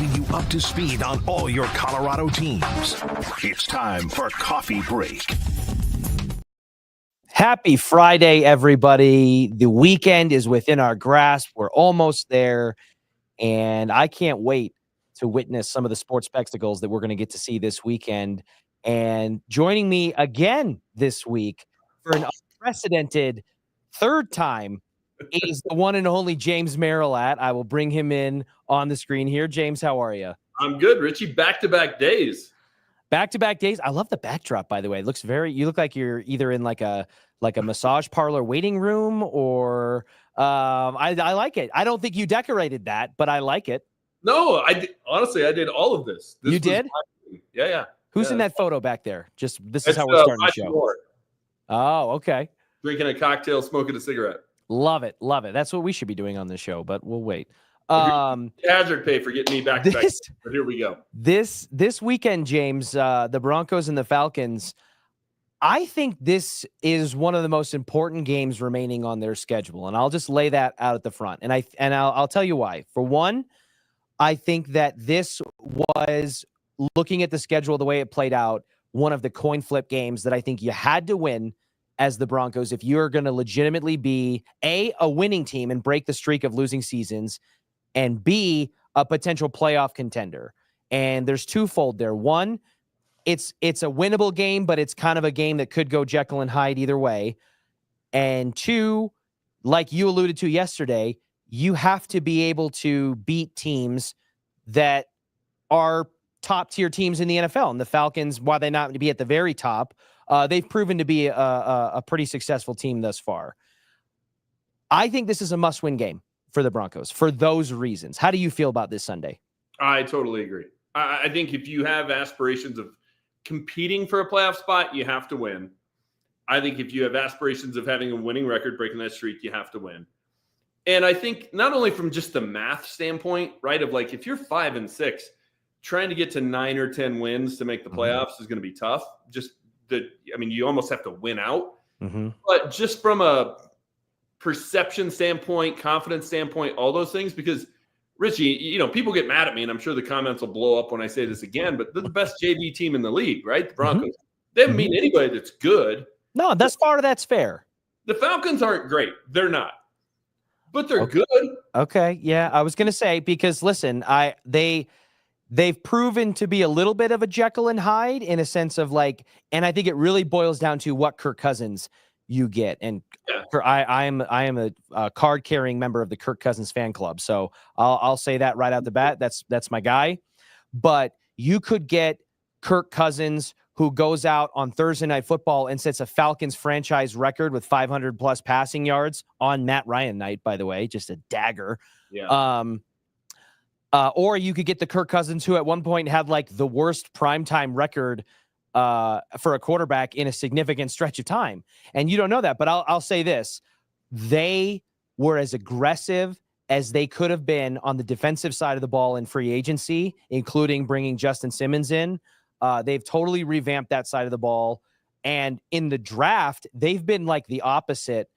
keeping you up to speed on all your Colorado teams. It's time for Coffee Break. Happy Friday, everybody. The weekend is within our grasp. We're almost there, and I can't wait to witness some of the sports spectacles that we're going to get to see this weekend. And joining me again this week for an unprecedented third time is the one and only James Merilatt. I will bring him in on the screen here. James, how are you? I'm good, Richie. Back-to-back days. Back-to-back days. I love the backdrop, by the way. It looks you look like you're either in like a massage parlor waiting room or I like it. I don't think you decorated that, but I like it. No, honestly, I did all of this. You did? Yeah. Who's in that photo back there? This is how we're starting the show. More. Oh, okay. Drinking a cocktail, smoking a cigarette. Love it. That's what we should be doing on this show, but we'll wait. Hazard pay for getting me back to back. But here we go. This weekend, James, the Broncos and the Falcons, I think this is one of the most important games remaining on their schedule, and I'll just lay that out at the front. And I'll tell you why. For one, I think that this was, looking at the schedule the way it played out, one of the coin flip games that I think you had to win as the Broncos if you're going to legitimately be a winning team and break the streak of losing seasons, and B, a potential playoff contender. And there's twofold there. One, it's a winnable game, but it's kind of a game that could go Jekyll and Hyde either way. And two, like you alluded to yesterday, you have to be able to beat teams that are top-tier teams in the NFL. And the Falcons, while they not be at the very top, they've proven to be a pretty successful team thus far. I think this is a must-win game for the Broncos for those reasons. How do you feel about this Sunday? I totally agree. I think if you have aspirations of competing for a playoff spot, you have to win. I think if you have aspirations of having a winning record, breaking that streak, you have to win. And I think not only from just the math standpoint, right, of like if you're 5-6, trying to get to 9 or 10 wins to make the playoffs is going to be tough. You almost have to win out. Mm-hmm. But just from a perception standpoint, confidence standpoint, all those things, because Richie, people get mad at me, and I'm sure the comments will blow up when I say this again, but they're the best JV team in the league, right? The Broncos. Mm-hmm. They haven't beaten anybody that's good. No, that's fair. The Falcons aren't great. They're not. But they're good. Okay, yeah. I was going to say, because listen, they've proven to be a little bit of a Jekyll and Hyde in a sense of like, and I think it really boils down to what Kirk Cousins you get. And I am a card-carrying member of the Kirk Cousins fan club, so I'll say that right out the bat. That's my guy. But you could get Kirk Cousins, who goes out on Thursday Night Football and sets a Falcons franchise record with 500+ passing yards on Matt Ryan night, by the way, just a dagger. Yeah. Or you could get the Kirk Cousins who at one point had like the worst primetime record for a quarterback in a significant stretch of time. And you don't know that, but I'll say this. They were as aggressive as they could have been on the defensive side of the ball in free agency, including bringing Justin Simmons in. They've totally revamped that side of the ball. And in the draft, they've been like the opposite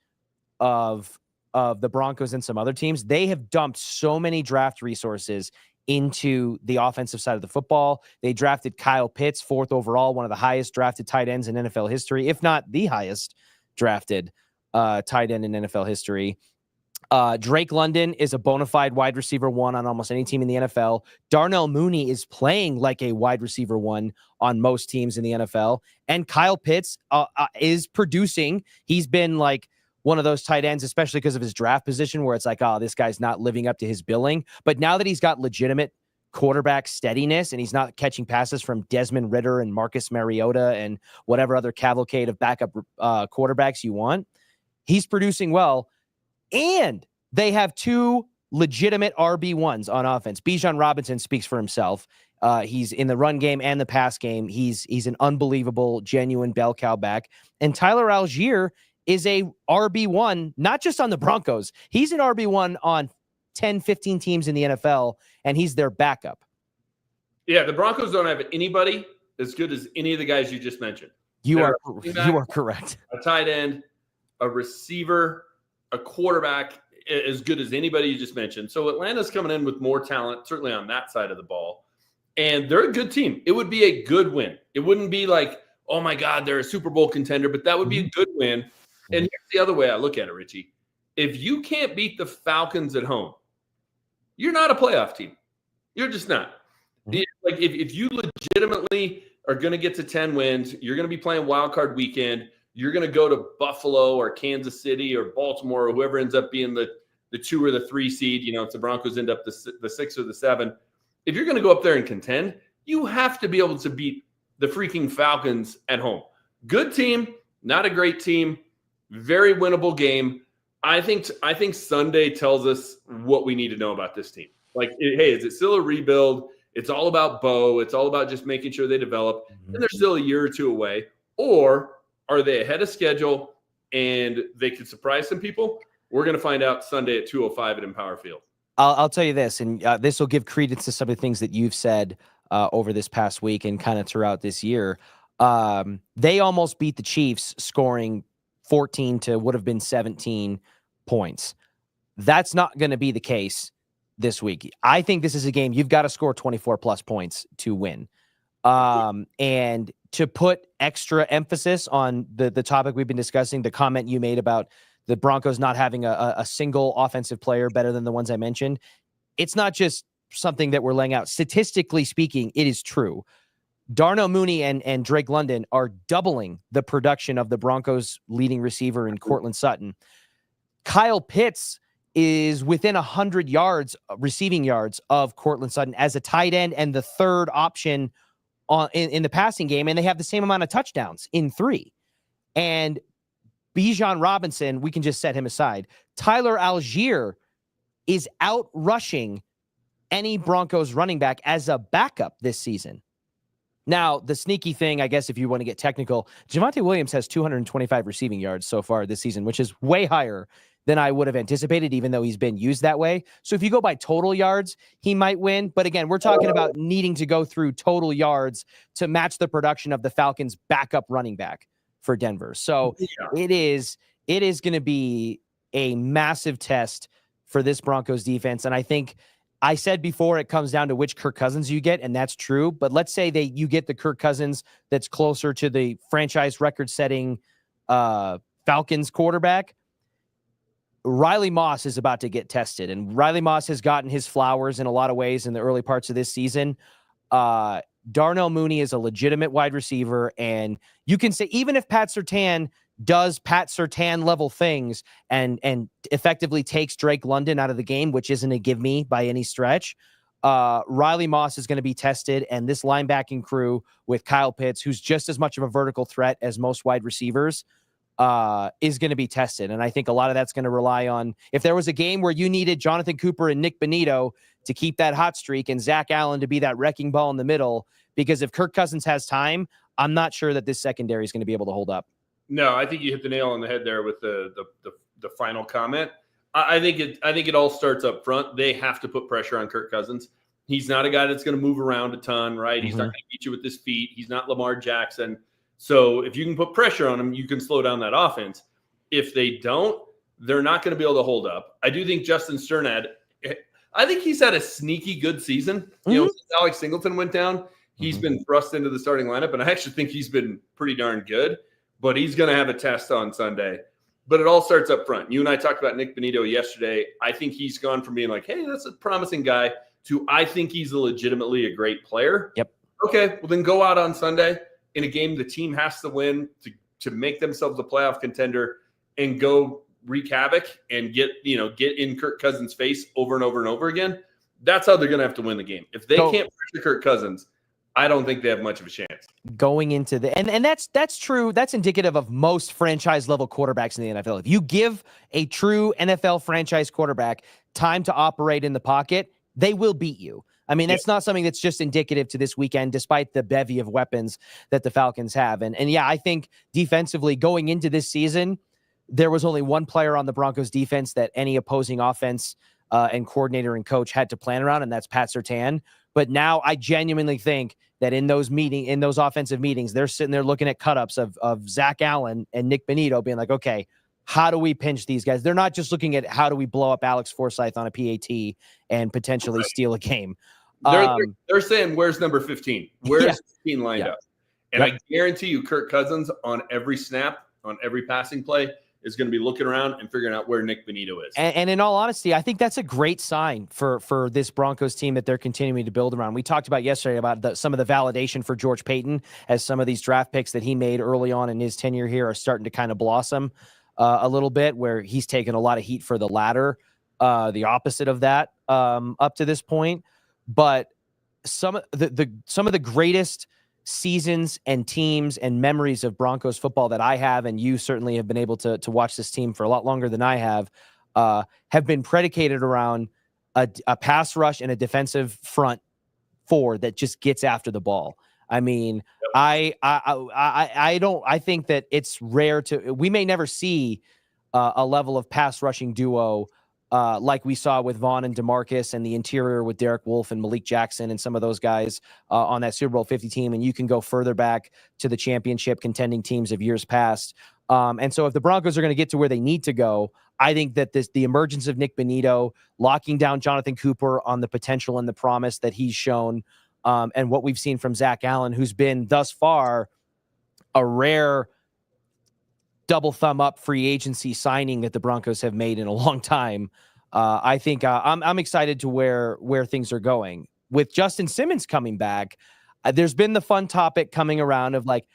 of the Broncos and some other teams. They have dumped so many draft resources into the offensive side of the football. They drafted Kyle Pitts, 4th overall, one of the highest drafted tight ends in NFL history, if not the highest drafted tight end in NFL history. Drake London is a bona fide wide receiver 1 on almost any team in the NFL. Darnell Mooney is playing like a wide receiver 1 on most teams in the NFL. And Kyle Pitts is producing. He's been like one of those tight ends, especially because of his draft position, where it's like, oh, this guy's not living up to his billing. But now that he's got legitimate quarterback steadiness and he's not catching passes from Desmond Ridder and Marcus Mariota and whatever other cavalcade of backup quarterbacks you want, he's producing well. And they have 2 legitimate RB1s on offense. Bijan Robinson speaks for himself. He's in the run game and the pass game. He's an unbelievable, genuine bell cow back. And Tyler Algier is a RB1, not just on the Broncos. He's an RB1 on 10, 15 teams in the NFL, and he's their backup. Yeah, the Broncos don't have anybody as good as any of the guys you just mentioned. You are correct. A tight end, a receiver, a quarterback. as good as anybody you just mentioned. So Atlanta's coming in with more talent, certainly on that side of the ball. And they're a good team. It would be a good win. It wouldn't be like, oh my God, they're a Super Bowl contender, but that would be a good win. And here's the other way I look at it, Richie. If you can't beat the Falcons at home, you're not a playoff team. You're just not. Like if you legitimately are going to get to 10 wins, you're going to be playing wild card weekend. You're going to go to Buffalo or Kansas City or Baltimore or whoever ends up being the 2 or the 3 seed. If the Broncos end up the 6 or the 7, if you're going to go up there and contend, you have to be able to beat the freaking Falcons at home. Good team, not a great team, very winnable game. I think Sunday tells us what we need to know about this team. Like, hey, is it still a rebuild? It's all about Bo. It's all about just making sure they develop, and they're still a year or 2 away. Or are they ahead of schedule and they could surprise some people? We're going to find out Sunday at 2:05 at Empower Field. I'll tell you this, and this will give credence to some of the things that you've said over this past week and kind of throughout this year. They almost beat the Chiefs, scoring 14 to would have been 17 points. That's not going to be the case this week. I think this is a game you've got to score 24 plus points to win. And to put extra emphasis on the topic we've been discussing, the comment you made about the Broncos not having a single offensive player better than the ones I mentioned, it's not just something that we're laying out. Statistically speaking, it is true. Darnell Mooney and Drake London are doubling the production of the Broncos' leading receiver in Cortland Sutton. Kyle Pitts is within 100 yards, receiving yards of Cortland Sutton as a tight end and the third option in the passing game, and they have the same amount of touchdowns in 3. And Bijan Robinson, we can just set him aside. Tyler Algier is out rushing any Broncos running back as a backup this season. Now, the sneaky thing, I guess, if you want to get technical, Javonte Williams has 225 receiving yards so far this season, which is way higher than I would have anticipated, even though he's been used that way. So if you go by total yards, he might win. But again, we're talking about needing to go through total yards to match the production of the Falcons' backup running back for Denver. So it is going to be a massive test for this Broncos defense. And I think I said before, it comes down to which Kirk Cousins you get, and that's true. But let's say that you get the Kirk Cousins that's closer to the franchise record-setting Falcons quarterback. Riley Moss is about to get tested, and Riley Moss has gotten his flowers in a lot of ways in the early parts of this season. Darnell Mooney is a legitimate wide receiver, and you can say even if Pat Surtain does Pat Surtain level things and effectively takes Drake London out of the game, which isn't a give me by any stretch, Riley Moss is going to be tested, and this linebacking crew with Kyle Pitts, who's just as much of a vertical threat as most wide receivers, is going to be tested. And I think a lot of that's going to rely on, if there was a game where you needed Jonathan Cooper and Nick Bonito to keep that hot streak and Zach Allen to be that wrecking ball in the middle, because if Kirk Cousins has time, I'm not sure that this secondary is going to be able to hold up. No, I think you hit the nail on the head there with the final comment. I think it all starts up front. They have to put pressure on Kirk Cousins. He's not a guy that's going to move around a ton, right? He's not going to beat you with his feet. He's not Lamar Jackson. So if you can put pressure on him, you can slow down that offense. If they don't, they're not going to be able to hold up. I do think Justin Sternad, I think he's had a sneaky good season. You know, since Alex Singleton went down, he's been thrust into the starting lineup, and I actually think he's been pretty darn good. But he's going to have a test on Sunday. But it all starts up front. You and I talked about Nick Bonito yesterday. I think he's gone from being like, hey, that's a promising guy, to I think he's legitimately a great player. Yep. Okay, well, then go out on Sunday in a game the team has to win to make themselves a playoff contender and go wreak havoc and get in Kirk Cousins' face over and over and over again. That's how they're going to have to win the game. If they can't pressure Kirk Cousins, I don't think they have much of a chance. Going into the and that's true. That's indicative of most franchise level quarterbacks in the NFL. If you give a true NFL franchise quarterback time to operate in the pocket, they will beat you. I mean, that's not something that's just indicative to this weekend, despite the bevy of weapons that the Falcons have. And yeah, I think defensively going into this season, there was only one player on the Broncos defense that any opposing offense and coordinator and coach had to plan around, and that's Pat Surtain. But now I genuinely think that in those offensive meetings, they're sitting there looking at cut-ups of Zach Allen and Nick Bonito being like, okay, how do we pinch these guys? They're not just looking at how do we blow up Alex Forsythe on a PAT and potentially steal a game. They're saying, where's number 15? Where's 15 lined up? And I guarantee you Kirk Cousins on every snap, on every passing play, is going to be looking around and figuring out where Nick Bonito is. And in all honesty, I think that's a great sign for this Broncos team that they're continuing to build around. We talked about yesterday about some of the validation for George Payton, as some of these draft picks that he made early on in his tenure here are starting to kind of blossom a little bit, where he's taken a lot of heat for the latter, the opposite of that up to this point. But some of the greatest seasons and teams and memories of Broncos football that I have, and you certainly have been able to watch this team for a lot longer than I have been predicated around a pass rush and a defensive front four that just gets after the ball. I mean, I think that it's rare we may never see a level of pass rushing duo like we saw with Vaughn and DeMarcus, and the interior with Derek Wolfe and Malik Jackson and some of those guys on that Super Bowl 50 team. And you can go further back to the championship contending teams of years past. And so if the Broncos are going to get to where they need to go, I think that the emergence of Nick Bonito, locking down Jonathan Cooper on the potential and the promise that he's shown, and what we've seen from Zach Allen, who's been thus far a rare double thumb up free agency signing that the Broncos have made in a long time. I think I'm excited to where things are going with Justin Simmons coming back. There's been the fun topic coming around of like,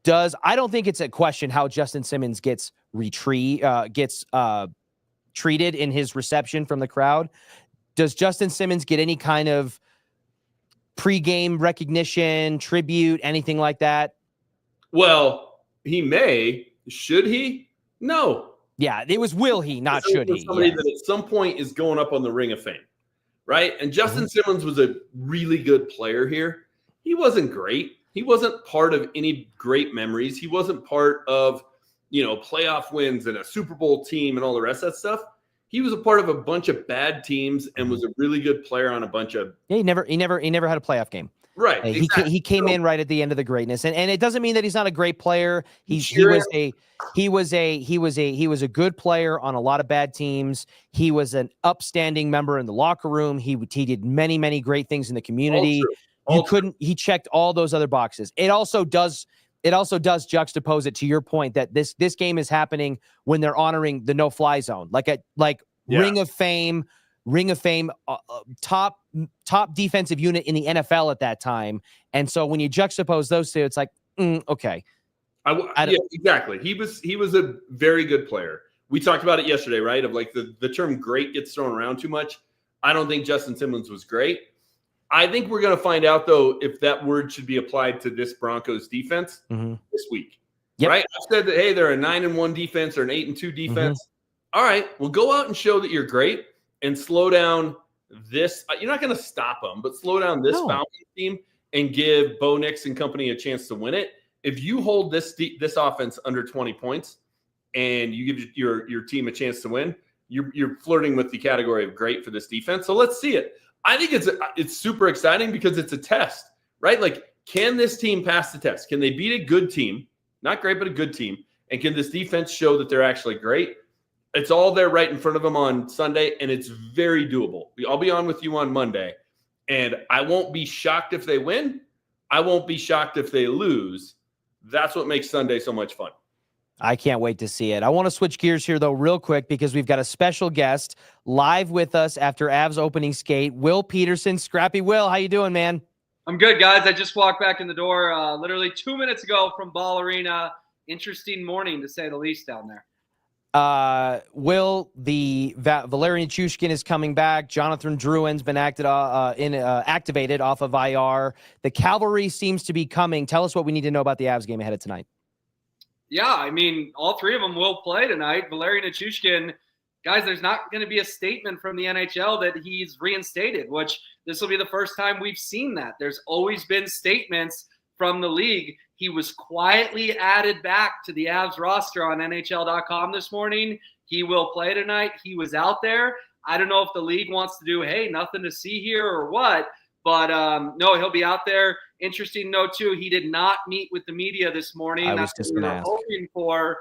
I don't think it's a question how Justin Simmons gets treated in his reception from the crowd. Does Justin Simmons get any kind of pregame recognition, tribute, anything like that? Well, he may. Should he? No. Yeah, it was will he, not should he. Somebody that at some point is going up on the Ring of Fame, right? And Justin Simmons was a really good player here. He wasn't great. He wasn't part of any great memories. He wasn't part of, playoff wins and a Super Bowl team and all the rest of that stuff. He was a part of a bunch of bad teams and was a really good player on a bunch of. Yeah, he never had a playoff game. Right. Exactly. He came in right at the end of the greatness. And it doesn't mean that he's not a great player. He was a good player on a lot of bad teams. He was an upstanding member in the locker room. He did many, many great things in the community. He checked all those other boxes. It also does juxtapose it to your point that this game is happening when they're honoring the no-fly zone, Ring of Fame, top defensive unit in the NFL at that time. And so when you juxtapose those two, it's like, okay. Yeah, exactly. He was a very good player. We talked about it yesterday, right? Of like the term great gets thrown around too much. I don't think Justin Simmons was great. I think we're going to find out, though, if that word should be applied to this Broncos defense this week. Yep. Right? I've said that, hey, they're a 9-1 defense or an 8-2 defense. All right, well, go out and show that you're great and slow down this. You're not going to stop them, but slow down this Falcons team and give Bo Nix and company a chance to win it. If you hold this offense under 20 points and you give your team a chance to win, you're flirting with the category of great for this defense. So let's see it. I think it's super exciting because it's a test, right? Like, can this team pass the test? Can they beat a good team? Not great, but a good team. And can this defense show that they're actually great? It's all there right in front of them on Sunday, and it's very doable. I'll be on with you on Monday, and I won't be shocked if they win. I won't be shocked if they lose. That's what makes Sunday so much fun. I can't wait to see it. I want to switch gears here, though, real quick, because we've got a special guest live with us after Avs opening skate, Will Peterson. Scrappy Will, how you doing, man? I'm good, guys. I just walked back in the door literally 2 minutes ago from Ball Arena. Interesting morning, to say the least, down there. Will, the Valeri Nichushkin is coming back. Jonathan Drouin's been activated off of IR. The cavalry seems to be coming. Tell us what we need to know about the Avs game ahead of tonight. Yeah, I mean, all three of them will play tonight. Valeri Nichushkin, guys, there's not going to be a statement from the NHL that he's reinstated, which this will be the first time we've seen that. There's always been statements from the league. He was quietly added back to the Avs roster on NHL.com this morning. He will play tonight. He was out there. I don't know if the league wants to do, hey, nothing to see here or what, but no, he'll be out there. Interesting note, too, he did not meet with the media this morning. I was just going to ask. Hoping for.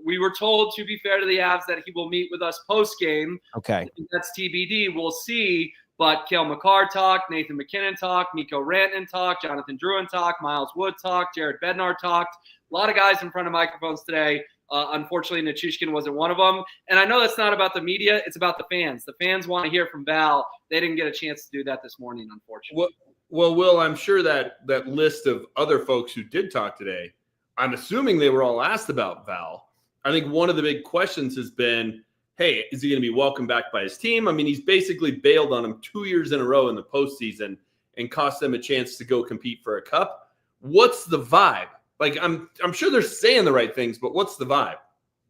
We were told, to be fair to the Avs, that he will meet with us post-game. Okay. That's TBD. We'll see. But Cale Makar talked, Nathan McKinnon talked, Mikko Rantanen talked, Jonathan Drouin talked, Miles Wood talked, Jared Bednar talked. A lot of guys in front of microphones today. Unfortunately, Nichushkin wasn't one of them. And I know that's not about the media. It's about the fans. The fans want to hear from Val. They didn't get a chance to do that this morning, unfortunately. Well, Will, I'm sure that list of other folks who did talk today, I'm assuming they were all asked about Val. I think one of the big questions has been, hey, is he going to be welcomed back by his team? I mean, he's basically bailed on him 2 years in a row in the postseason and cost them a chance to go compete for a cup. What's the vibe? Like, I'm sure they're saying the right things, but what's the vibe?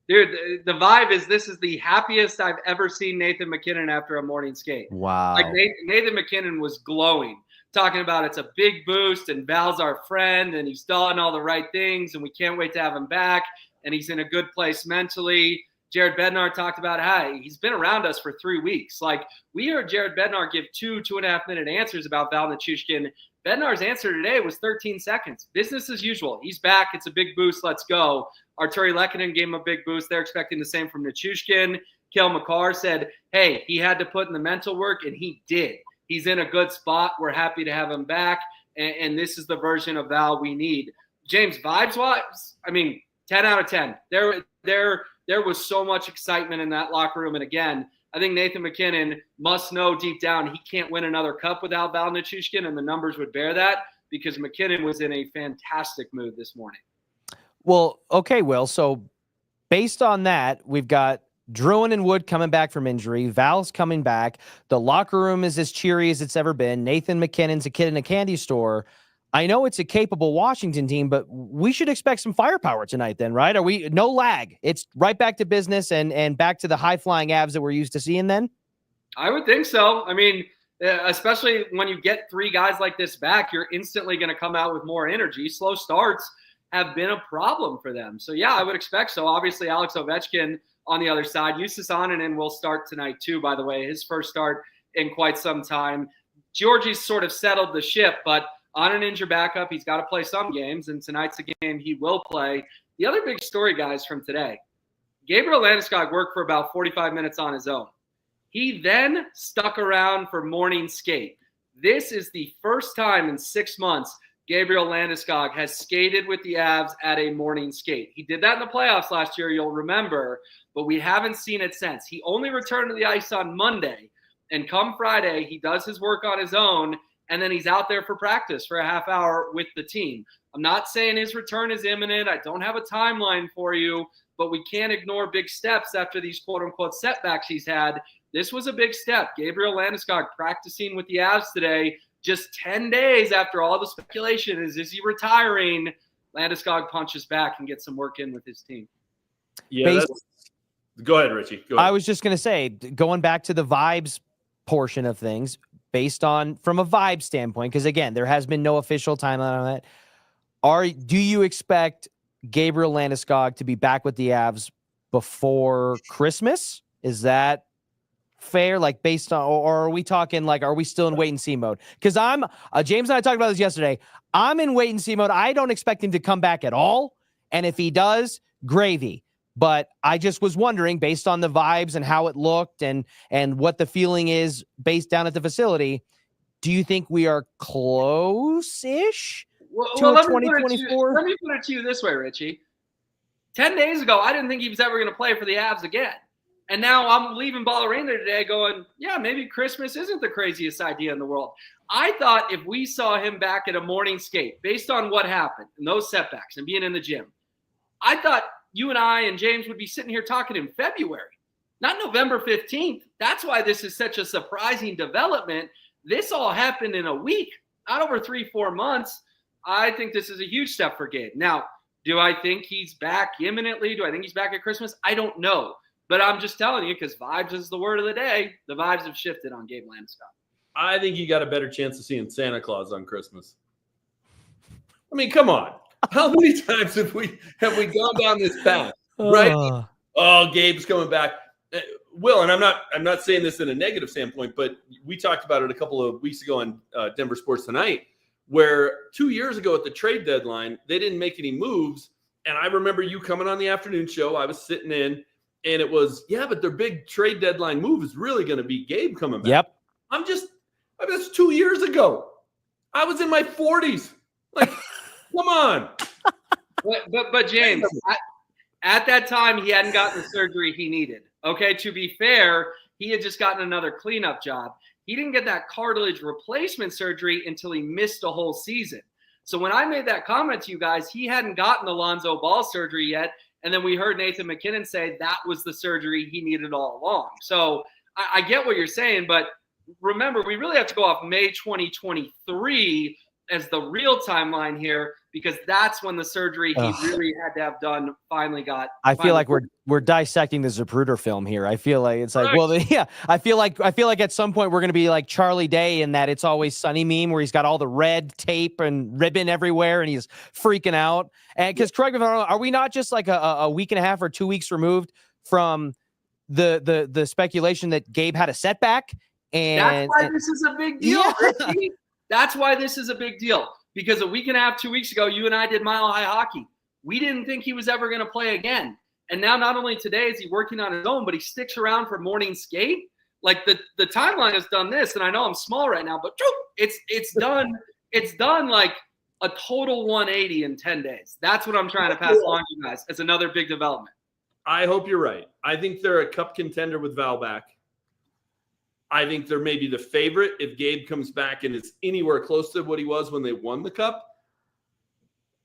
Dude, the vibe is this is the happiest I've ever seen Nathan McKinnon after a morning skate. Wow. Like Nathan McKinnon was glowing, talking about it's a big boost and Val's our friend and he's done all the right things and we can't wait to have him back and he's in a good place mentally. Jared Bednar talked about how he's been around us for 3 weeks. Like, we heard Jared Bednar give 2.5 minute answers about Val Nichushkin. Bednar's answer today was 13 seconds. Business as usual. He's back. It's a big boost. Let's go. Arturi Lehkonen gave him a big boost. They're expecting the same from Nichushkin. Cale Makar said, hey, he had to put in the mental work, and he did. He's in a good spot. We're happy to have him back, and this is the version of Val we need. James, vibes-wise, I mean, 10 out of 10. There was so much excitement in that locker room. And again, I think Nathan McKinnon must know deep down he can't win another cup without Val Nichushkin, and the numbers would bear that because McKinnon was in a fantastic mood this morning. Well, okay, Will. So based on that, we've got Drouin and Wood coming back from injury. Val's coming back. The locker room is as cheery as it's ever been. Nathan McKinnon's a kid in a candy store. I know it's a capable Washington team, but we should expect some firepower tonight then, right? Are we no lag? It's right back to business and back to the high-flying Avs that we're used to seeing then? I would think so. I mean, especially when you get 3 guys like this back, you're instantly going to come out with more energy. Slow starts have been a problem for them. So, yeah, I would expect so. Obviously, Alex Ovechkin on the other side. Justus Annunen will start tonight too, by the way, his first start in quite some time. Georgie's sort of settled the ship, but on an injured backup, he's got to play some games, and tonight's a game he will play. The other big story, guys, from today, Gabriel Landeskog worked for about 45 minutes on his own. He then stuck around for morning skate. This is the first time in 6 months Gabriel Landeskog has skated with the Avs at a morning skate. He did that in the playoffs last year, you'll remember, but we haven't seen it since. He only returned to the ice on Monday, and come Friday, he does his work on his own, and then he's out there for practice for a half hour with the team. I'm not saying his return is imminent. I don't have a timeline for you, but we can't ignore big steps after these quote-unquote setbacks he's had. This was a big step. Gabriel Landeskog practicing with the Avs today, just 10 days after all the speculation is he retiring? Landeskog punches back and gets some work in with his team. Yeah, go ahead, Richie. Go ahead. I was just going to say, going back to the vibes portion of things, based on from a vibe standpoint, because again, there has been no official timeline on that. Do you expect Gabriel Landeskog to be back with the Avs before Christmas? Is that fair? Like based on, or are we talking like, are we still in wait and see mode? Because James and I talked about this yesterday. I'm in wait and see mode. I don't expect him to come back at all. And if he does, gravy. But I just was wondering, based on the vibes and how it looked and what the feeling is based down at the facility, do you think we are close-ish to a 2024? Let me put it to you this way, Richie. 10 days ago, I didn't think he was ever going to play for the Avs again. And now I'm leaving Ball Arena today going, yeah, maybe Christmas isn't the craziest idea in the world. I thought if we saw him back at a morning skate, based on what happened and those setbacks and being in the gym, I thought you and I and James would be sitting here talking in February, not November 15th. That's why this is such a surprising development. This all happened in a week, not over 3-4 months. I think this is a huge step for Gabe. Now, do I think he's back imminently? Do I think he's back at Christmas? I don't know. But I'm just telling you, because vibes is the word of the day, the vibes have shifted on Gabe Landeskog. I think you got a better chance of seeing Santa Claus on Christmas. I mean, come on. How many times have we gone down this path, right? Oh, Gabe's coming back. Will, and I'm not saying this in a negative standpoint, but we talked about it a couple of weeks ago on Denver Sports Tonight. where 2 years ago at the trade deadline, they didn't make any moves. And I remember you coming on the afternoon show. I was sitting in, and it was, yeah, but their big trade deadline move is really going to be Gabe coming back. Yep. That's 2 years ago. I was in my 40s. Like, come on. But James, at that time, he hadn't gotten the surgery he needed. Okay, to be fair, he had just gotten another cleanup job. He didn't get that cartilage replacement surgery until he missed a whole season. So when I made that comment to you guys, he hadn't gotten the Lonzo Ball surgery yet. And then we heard Nathan McKinnon say that was the surgery he needed all along. So I get what you're saying, but remember, we really have to go off May 2023 as the real timeline here, because that's when the surgery he really had to have done finally got. I feel like we're dissecting the Zapruder film here. I feel like it's like, well, yeah, I feel like at some point we're going to be like Charlie Day in that It's Always Sunny meme where he's got all the red tape and ribbon everywhere and he's freaking out. And because correct me if I'm wrong, are we not just like a week and a half or 2 weeks removed from the speculation that Gabe had a setback? And that's why this is a big deal. Yeah. That's why this is a big deal. Because a week and a half, 2 weeks ago, you and I did Mile High Hockey. We didn't think he was ever going to play again. And now not only today is he working on his own, but he sticks around for morning skate. Like the timeline has done this, and I know I'm small right now, but it's done. It's done like a total 180 in 10 days. That's what I'm trying to pass along to you guys. It's another big development. I hope you're right. I think they're a cup contender with Val back. I think they're maybe the favorite if Gabe comes back and is anywhere close to what he was when they won the cup.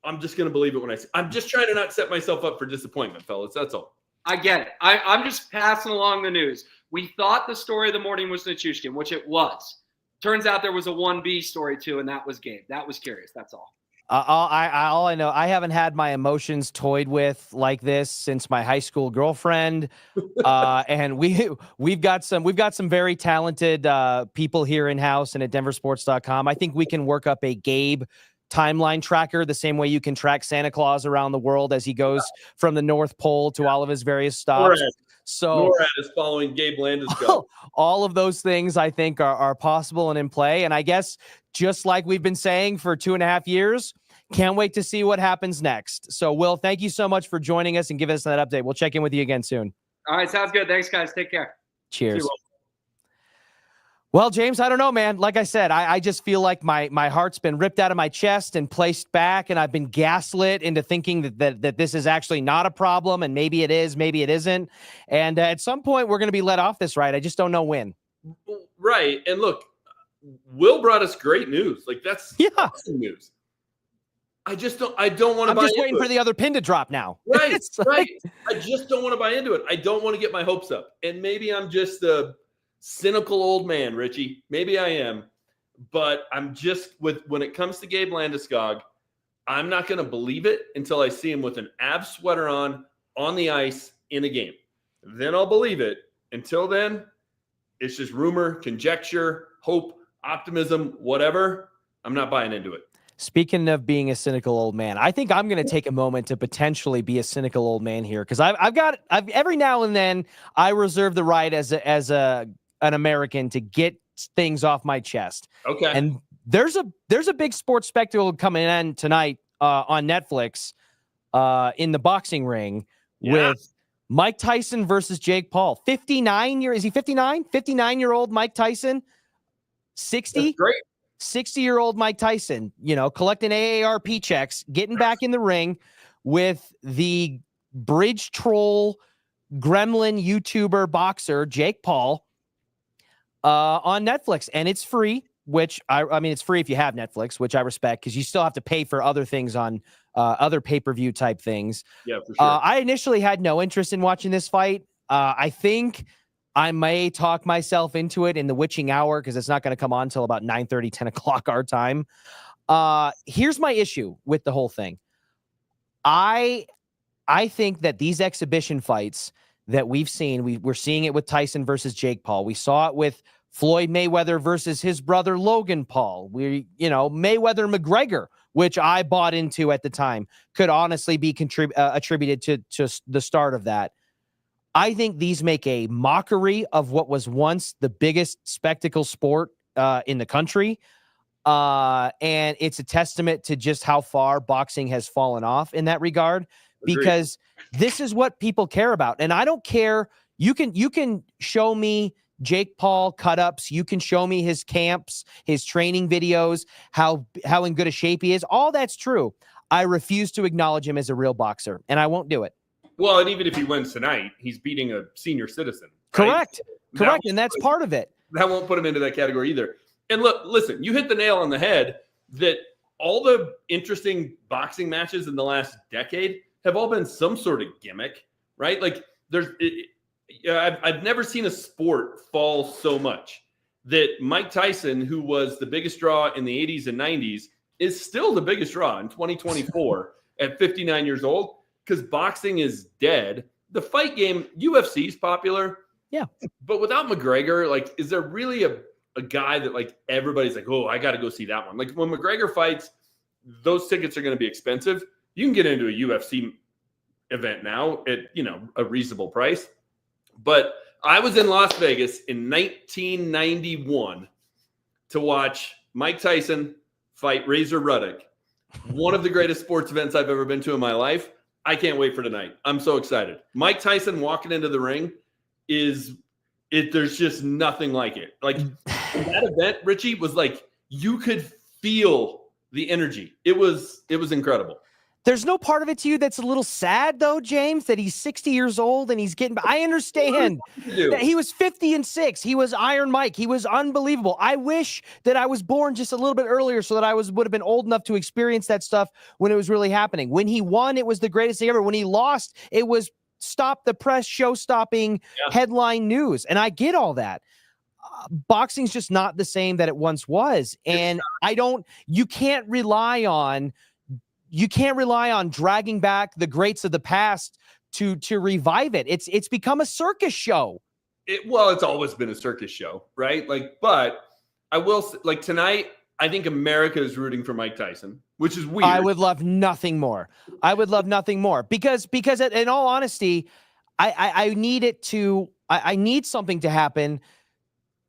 I'm just going to believe it when I see. I'm just trying to not set myself up for disappointment, fellas. That's all. I get it. I'm just passing along the news. We thought the story of the morning was Nichushkin, which it was. Turns out there was a 1B story too, and that was Gabe. That was curious. That's all. All I know, I haven't had my emotions toyed with like this since my high school girlfriend, and we've got some very talented people here in house and at denversports.com. I think we can work up a Gabe timeline tracker the same way you can track Santa Claus around the world as he goes from the North Pole to all of his various stops. So NORAD is following Gabe Landeskog. All of those things I think are possible and in play. And I guess just like we've been saying for 2.5 years, can't wait to see what happens next. So Will, thank you so much for joining us and giving us that update. We'll check in with you again soon. All right. Sounds good. Thanks guys. Take care. Cheers. Well, James, I don't know, man. Like I said, I just feel like my heart's been ripped out of my chest and placed back, and I've been gaslit into thinking that this is actually not a problem, and maybe it is, maybe it isn't. And at some point, we're going to be let off this ride. I just don't know when. Right. And look, Will brought us great news. Like, that's awesome news. I don't want to buy into it. I'm just waiting for the other pin to drop now. Right, right. I just don't want to buy into it. I don't want to get my hopes up. And maybe I'm just a cynical old man, Richie. Maybe I am. But I'm just, when it comes to Gabe Landeskog, I'm not going to believe it until I see him with an Avs sweater on the ice in a game. Then I'll believe it. Until then, it's just rumor, conjecture, hope, optimism, whatever. I'm not buying into it. Speaking of being a cynical old man, I think I'm going to take a moment to potentially be a cynical old man here, because I've every now and then I reserve the right as an American to get things off my chest. Okay. And there's a big sports spectacle coming in tonight on Netflix in the boxing ring with Mike Tyson versus Jake Paul. 59 year, is he 59? 59-year-old Mike Tyson. 60. That's great. 60-year-old Mike Tyson, collecting AARP checks, getting back in the ring with the bridge troll, gremlin YouTuber boxer Jake Paul on Netflix. And it's free, which I mean, it's free if you have Netflix, which I respect, because you still have to pay for other things on other pay-per-view type things. Yeah, for sure. I initially had no interest in watching this fight. I think I may talk myself into it in the witching hour, because it's not going to come on until about 9:30, 10 o'clock our time. Here's my issue with the whole thing. I think that these exhibition fights that we've seen, we're seeing it with Tyson versus Jake Paul. We saw it with Floyd Mayweather versus his brother Logan Paul. Mayweather McGregor, which I bought into at the time, could honestly be attributed to the start of that. I think these make a mockery of what was once the biggest spectacle sport in the country. And it's a testament to just how far boxing has fallen off in that regard, because this is what people care about. And I don't care. You can show me Jake Paul cut-ups. You can show me his camps, his training videos, how in good a shape he is. All that's true. I refuse to acknowledge him as a real boxer, and I won't do it. Well, and even if he wins tonight, he's beating a senior citizen. Right? Correct. And that's part of it. That won't put him into that category either. And look, listen, you hit the nail on the head that all the interesting boxing matches in the last decade have all been some sort of gimmick, right? Like I've never seen a sport fall so much that Mike Tyson, who was the biggest draw in the 80s and 90s, is still the biggest draw in 2024 at 59 years old, because boxing is dead. The fight game, UFC is popular. Yeah. But without McGregor, like, is there really a guy that like everybody's like, oh, I got to go see that one? Like when McGregor fights, those tickets are going to be expensive. You can get into a UFC event now at, a reasonable price. But I was in Las Vegas in 1991 to watch Mike Tyson fight Razor Ruddock. One of the greatest sports events I've ever been to in my life. I can't wait for tonight. I'm so excited. Mike Tyson walking into the ring there's just nothing like it. Like that event, Richie, was like, you could feel the energy. It was incredible. There's no part of it to you that's a little sad, though, James, that he's 60 years old and he's getting. I understand that he was 50-6. He was Iron Mike. He was unbelievable. I wish that I was born just a little bit earlier so that I would have been old enough to experience that stuff when it was really happening. When he won, it was the greatest thing ever. When he lost, it was stop the press, show-stopping headline news. And I get all that. Boxing's just not the same that it once was. And you can't rely on dragging back the greats of the past to revive it. It's become a circus show. It's always been a circus show, right? Like, but I will like tonight, I think America is rooting for Mike Tyson, which is weird. I would love nothing more. Because in all honesty, I need something to happen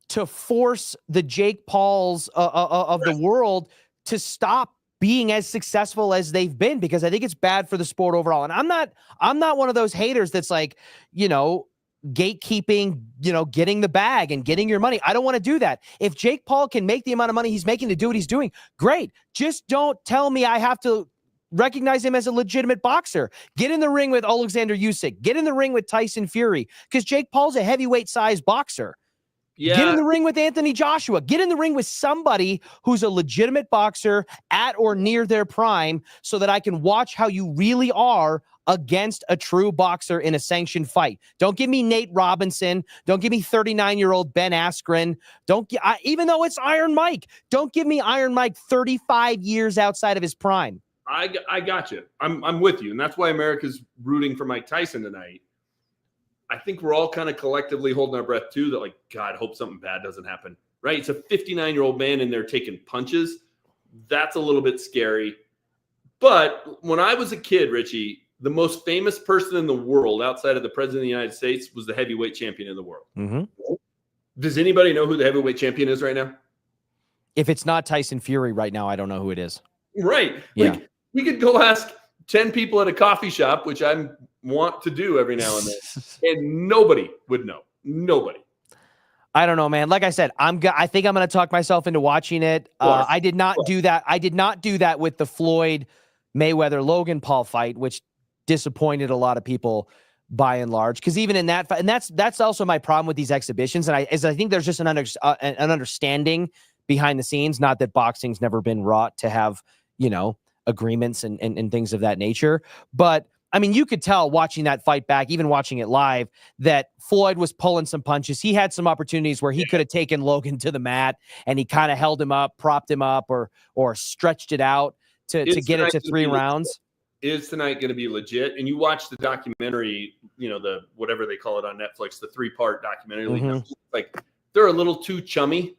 to force the Jake Pauls of the world to stop being as successful as they've been, because I think it's bad for the sport overall. And I'm not one of those haters that's like, gatekeeping, getting the bag and getting your money. I don't want to do that. If Jake Paul can make the amount of money he's making to do what he's doing, great. Just don't tell me I have to recognize him as a legitimate boxer. Get in the ring with Alexander Usyk. Get in the ring with Tyson Fury, because Jake Paul's a heavyweight sized boxer. Yeah. Get in the ring with Anthony Joshua. Get in the ring with somebody who's a legitimate boxer at or near their prime, so that I can watch how you really are against a true boxer in a sanctioned fight. Don't give me Nate Robinson. Don't give me 39-year-old Ben Askren. Even though it's Iron Mike, don't give me Iron Mike 35 years outside of his prime. I got you. I'm with you. And that's why America's rooting for Mike Tyson tonight. I think we're all kind of collectively holding our breath too, that like, God, hope something bad doesn't happen, right? It's a 59-year-old man in there taking punches. That's a little bit scary. But when I was a kid, Richie, the most famous person in the world outside of the president of the United States was the heavyweight champion in the world. Mm-hmm. Does anybody know who the heavyweight champion is right now? If it's not Tyson Fury right now, I don't know who it is. Right. Yeah. Like, we could go ask 10 people at a coffee shop, which I want to do every now and then, and nobody would know. Nobody. I don't know, man. Like I said, I think I'm going to talk myself into watching it. I did not do that. I did not do that with the Floyd Mayweather Logan Paul fight, which disappointed a lot of people by and large. Because even in that fight, and that's also my problem with these exhibitions. And I think there's just an understanding behind the scenes. Not that boxing's never been wrought to have, agreements and things of that nature. But I mean, you could tell watching that fight back, even watching it live, that Floyd was pulling some punches. He had some opportunities where he could have taken Logan to the mat, and he kind of held him up, propped him up, or stretched it out to get it to 3 rounds. Is tonight going to be legit? And you watch the documentary, the whatever they call it on Netflix, the 3-part documentary. Mm-hmm. Like they're a little too chummy.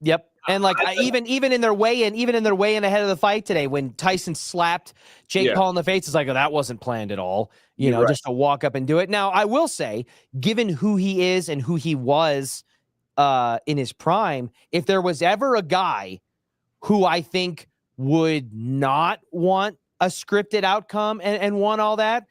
Yep. And like even in their weigh-in ahead of the fight today, when Tyson slapped Jake Paul in the face, it's like, oh, that wasn't planned at all. Right. Just to walk up and do it. Now, I will say, given who he is and who he was in his prime, if there was ever a guy who I think would not want a scripted outcome and want all that,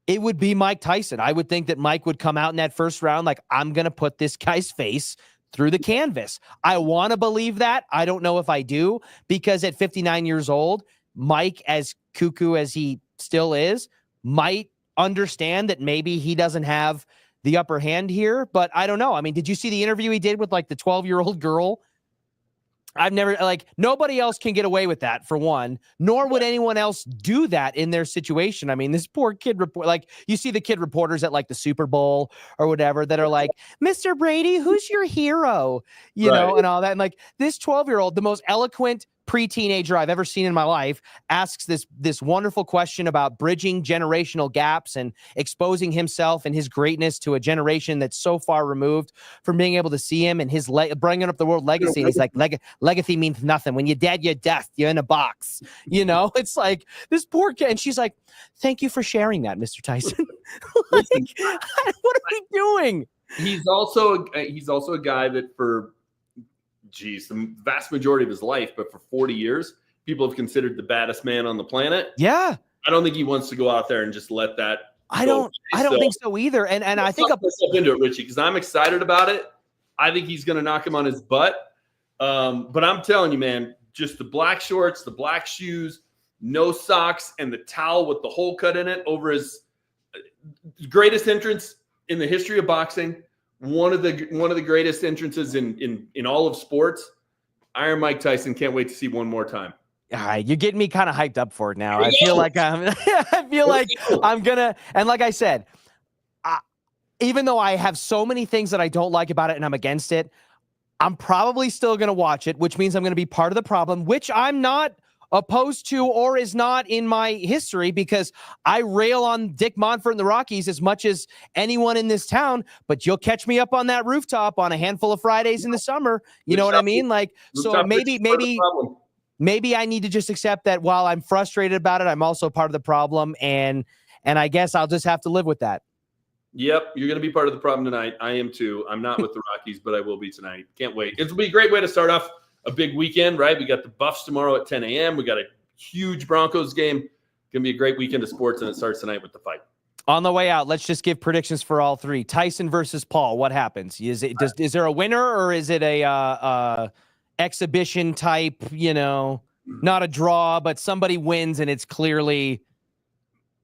it would be Mike Tyson. I would think that Mike would come out in that first round like, I'm going to put this guy's face through the canvas. I want to believe that. I don't know if I do, because at 59 years old, Mike, as cuckoo as he still is, might understand that maybe he doesn't have the upper hand here, but I don't know. I mean, did you see the interview he did with like the 12-year-old girl? I've never, like, nobody else can get away with that, for one, nor would anyone else do that in their situation. I mean, this poor kid like, you see the kid reporters at like the Super Bowl or whatever that are like, Mr. Brady, who's your hero? You know, and all that. And like this 12-year-old, the most eloquent pre-teenager I've ever seen in my life, asks this wonderful question about bridging generational gaps and exposing himself and his greatness to a generation that's so far removed from being able to see him and his bringing up the word legacy. And he's like, legacy means nothing. When you're dead, you're death. You're in a box. You know, it's like this poor kid. And she's like, thank you for sharing that, Mr. Tyson. Like, what are we doing? He's also a guy that for the vast majority of his life, but for 40 years, people have considered the baddest man on the planet. Yeah. I don't think he wants to go out there and just let that. I don't think so either. And I think myself into it, Richie, because I'm excited about it. I think he's going to knock him on his butt. But I'm telling you, man, just the black shorts, the black shoes, no socks, and the towel with the hole cut in it over his greatest entrance in the history of boxing. One of the greatest entrances in all of sports. Iron Mike Tyson. Can't wait to see one more time. All right, you're getting me kind of hyped up for it now. I feel like I'm gonna, and like I said, even though I have so many things that I don't like about it and I'm against it, I'm probably still gonna watch it, which means I'm gonna be part of the problem, which I'm not opposed to or is not in my history, because I rail on Dick Monfort and the Rockies as much as anyone in this town, but you'll catch me up on that rooftop on a handful of Fridays in the summer. You know what I mean? Like, so maybe I need to just accept that while I'm frustrated about it, I'm also part of the problem. And I guess I'll just have to live with that. Yep. You're going to be part of the problem tonight. I am too. I'm not with the Rockies, but I will be tonight. Can't wait. It'll be a great way to start off a big weekend, right? We got the Buffs tomorrow at 10 a.m. We got a huge Broncos game. Going to be a great weekend of sports, and it starts tonight with the fight. On the way out, let's just give predictions for all three. Tyson versus Paul. What happens? Is there a winner, or is it a exhibition type? You know, not a draw, but somebody wins, and it's clearly.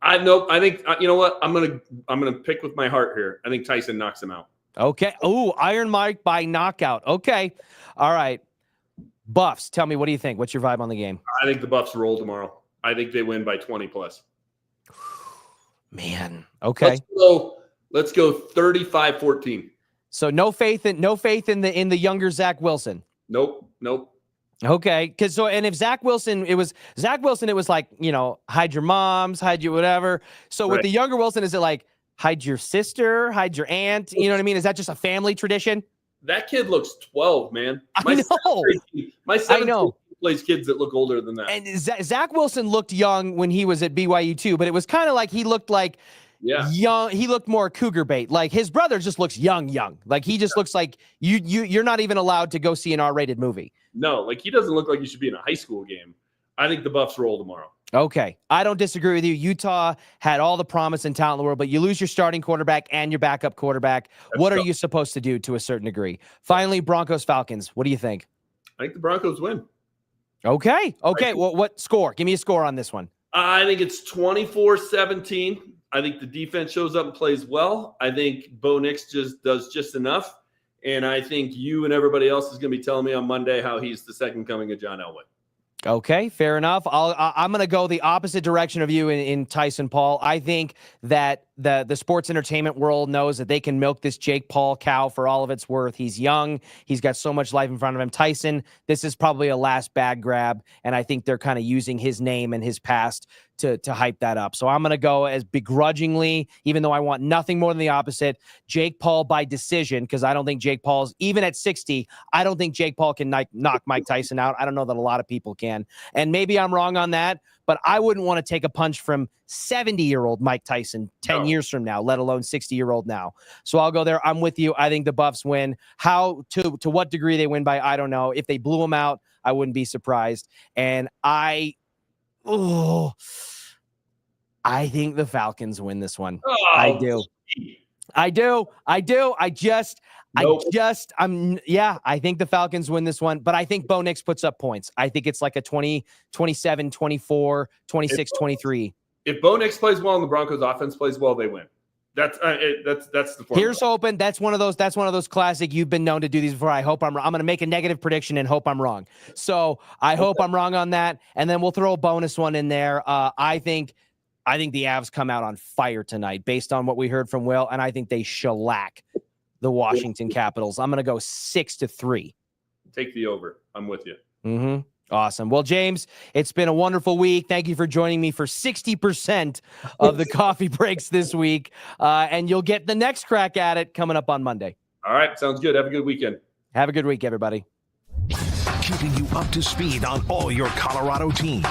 I think you know what? I'm gonna pick with my heart here. I think Tyson knocks him out. Okay. Oh, Iron Mike by knockout. Okay. All right. Buffs, tell me, what do you think? What's your vibe on the game? I think the Buffs roll tomorrow. I think they win by 20 plus. Man, okay. Let's go 35-14. So no faith in the younger Zach Wilson. Nope. Okay, and if Zach Wilson, it was like, you know, hide your moms, hide your whatever. So with the younger Wilson, is it like hide your sister, hide your aunt? You know what I mean? Is that just a family tradition? That kid looks 12, man. I know. My 17 plays kids that look older than that. And Zach Wilson looked young when he was at BYU too, but it was kind of like he looked like young. He looked more cougar bait. Like his brother just looks young. Like he just looks like you're not even allowed to go see an R-rated movie. No, like he doesn't look like he should be in a high school game. I think the Buffs roll tomorrow. Okay. I don't disagree with you. Utah had all the promise and talent in the world, but you lose your starting quarterback and your backup quarterback. What are you supposed to do to a certain degree? Finally, Broncos Falcons. What do you think? I think the Broncos win. Okay. Well, what score? Give me a score on this one. I think it's 24-17. I think the defense shows up and plays well. I think Bo Nix just does just enough. And I think you and everybody else is going to be telling me on Monday how he's the second coming of John Elway. Okay, fair enough. I'm going to go the opposite direction of you in Tyson Paul. I think that the sports entertainment world knows that they can milk this Jake Paul cow for all of its worth. He's young. He's got so much life in front of him. Tyson, this is probably a last bag grab, and I think they're kind of using his name and his past to hype that up. So I'm going to go as begrudgingly, even though I want nothing more than the opposite, Jake Paul by decision, because I don't think Jake Paul's, even at 60, I don't think Jake Paul can knock Mike Tyson out. I don't know that a lot of people can. And maybe I'm wrong on that, but I wouldn't want to take a punch from 70-year-old Mike Tyson 10 years from now, let alone 60-year-old now. So I'll go there. I'm with you. I think the Buffs win. How to what degree they win by, I don't know. If they blew them out, I wouldn't be surprised. And I think the Falcons win this one. Oh, I do. I think the Falcons win this one, but I think Bo Nix puts up points. I think it's like a 20, 27, 24, 26, 23. If Bo Nix plays well and the Broncos offense plays well, they win. That's the formula. Here's hoping. That's one of those classic. You've been known to do these before. I hope I'm going to make a negative prediction and hope I'm wrong. So I hope I'm wrong on that. And then we'll throw a bonus one in there. I think the Avs come out on fire tonight based on what we heard from Will. And I think they shellac the Washington Capitals. I'm going to go 6-3. Take the over. I'm with you. Mm-hmm. Awesome. Well, James, it's been a wonderful week. Thank you for joining me for 60% of the coffee breaks this week. And you'll get the next crack at it coming up on Monday. All right. Sounds good. Have a good weekend. Have a good week, everybody. Keeping you up to speed on all your Colorado teams.